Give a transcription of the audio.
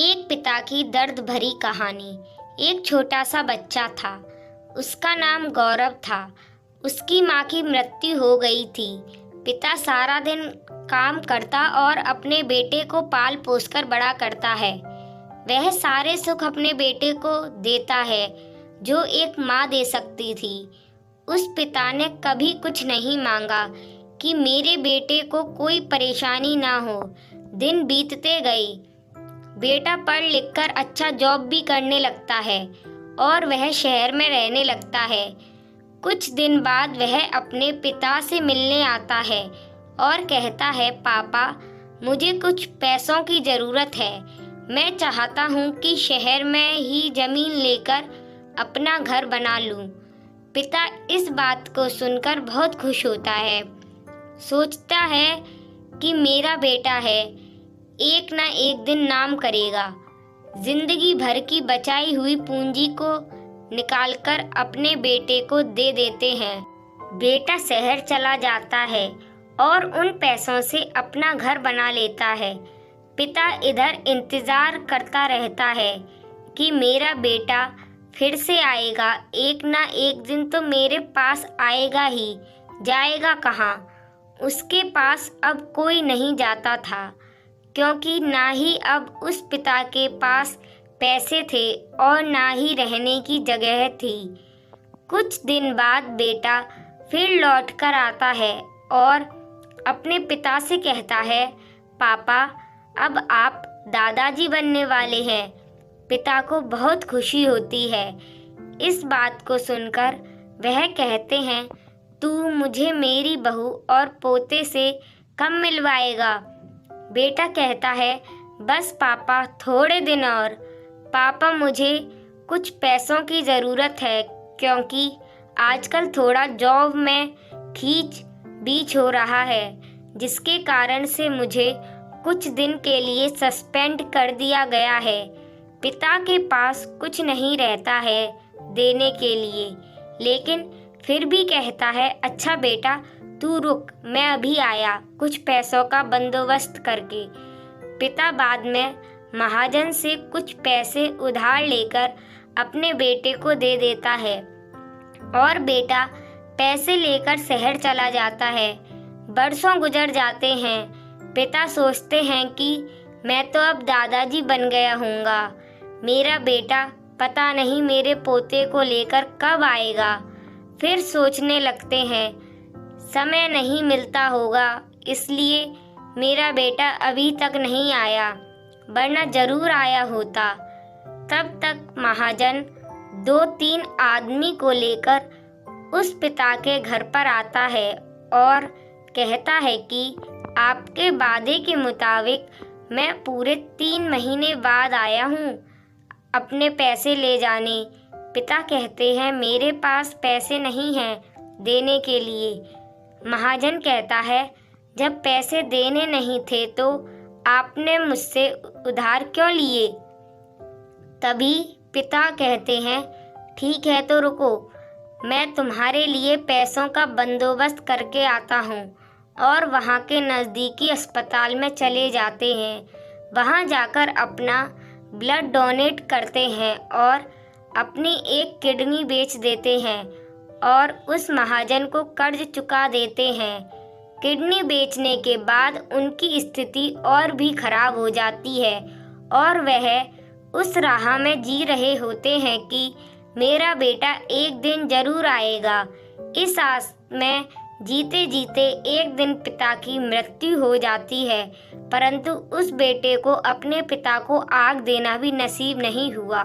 एक पिता की दर्द भरी कहानी। एक छोटा सा बच्चा था। उसका नाम गौरव था। उसकी माँ की मृत्यु हो गई थी। पिता सारा दिन काम करता और अपने बेटे को पाल पोस कर बड़ा करता है। वह सारे सुख अपने बेटे को देता है जो एक माँ दे सकती थी। उस पिता ने कभी कुछ नहीं मांगा कि मेरे बेटे को कोई परेशानी ना हो। दिन बीतते गए। बेटा पढ़ लिख कर अच्छा जॉब भी करने लगता है और वह शहर में रहने लगता है। कुछ दिन बाद वह अपने पिता से मिलने आता है और कहता है, पापा, मुझे कुछ पैसों की ज़रूरत है। मैं चाहता हूँ कि शहर में ही ज़मीन लेकर अपना घर बना लूँ। पिता इस बात को सुनकर बहुत खुश होता है। सोचता है कि मेरा बेटा है, एक ना एक दिन नाम करेगा। जिंदगी भर की बचाई हुई पूंजी को निकालकर अपने बेटे को दे देते हैं। बेटा शहर चला जाता है और उन पैसों से अपना घर बना लेता है। पिता इधर इंतजार करता रहता है कि मेरा बेटा फिर से आएगा, एक ना एक दिन तो मेरे पास आएगा ही। जाएगा कहाँ? उसके पास अब कोई नहीं जाता था, क्योंकि ना ही अब उस पिता के पास पैसे थे और ना ही रहने की जगह थी। कुछ दिन बाद बेटा फिर लौट कर आता है और अपने पिता से कहता है, पापा, अब आप दादाजी बनने वाले हैं। पिता को बहुत खुशी होती है। इस बात को सुनकर वह कहते हैं, तू मुझे मेरी बहू और पोते से कब मिलवाएगा? बेटा कहता है, बस पापा, थोड़े दिन और। पापा, मुझे कुछ पैसों की ज़रूरत है, क्योंकि आजकल थोड़ा जॉब में खींच बीच हो रहा है, जिसके कारण से मुझे कुछ दिन के लिए सस्पेंड कर दिया गया है। पिता के पास कुछ नहीं रहता है देने के लिए, लेकिन फिर भी कहता है, अच्छा बेटा, तू रुक, मैं अभी आया कुछ पैसों का बंदोबस्त करके। पिता बाद में महाजन से कुछ पैसे उधार लेकर अपने बेटे को दे देता है और बेटा पैसे लेकर शहर चला जाता है। बरसों गुजर जाते हैं। पिता सोचते हैं कि मैं तो अब दादाजी बन गया हूँगा। मेरा बेटा पता नहीं मेरे पोते को लेकर कब आएगा। फिर सोचने लगते हैं, समय नहीं मिलता होगा, इसलिए मेरा बेटा अभी तक नहीं आया, वरना जरूर आया होता। तब तक महाजन 2-3 आदमी को लेकर उस पिता के घर पर आता है और कहता है कि आपके वादे के मुताबिक मैं पूरे 3 महीने बाद आया हूँ अपने पैसे ले जाने। पिता कहते हैं, मेरे पास पैसे नहीं हैं देने के लिए। महाजन कहता है, जब पैसे देने नहीं थे तो आपने मुझसे उधार क्यों लिए? तभी पिता कहते हैं, ठीक है तो रुको, मैं तुम्हारे लिए पैसों का बंदोबस्त करके आता हूँ। और वहाँ के नज़दीकी अस्पताल में चले जाते हैं। वहाँ जाकर अपना ब्लड डोनेट करते हैं और अपनी एक किडनी बेच देते हैं और उस महाजन को कर्ज चुका देते हैं। किडनी बेचने के बाद उनकी स्थिति और भी खराब हो जाती है और वह उस राह में जी रहे होते हैं कि मेरा बेटा एक दिन जरूर आएगा। इस आस में जीते जीते एक दिन पिता की मृत्यु हो जाती है, परंतु उस बेटे को अपने पिता को आग देना भी नसीब नहीं हुआ।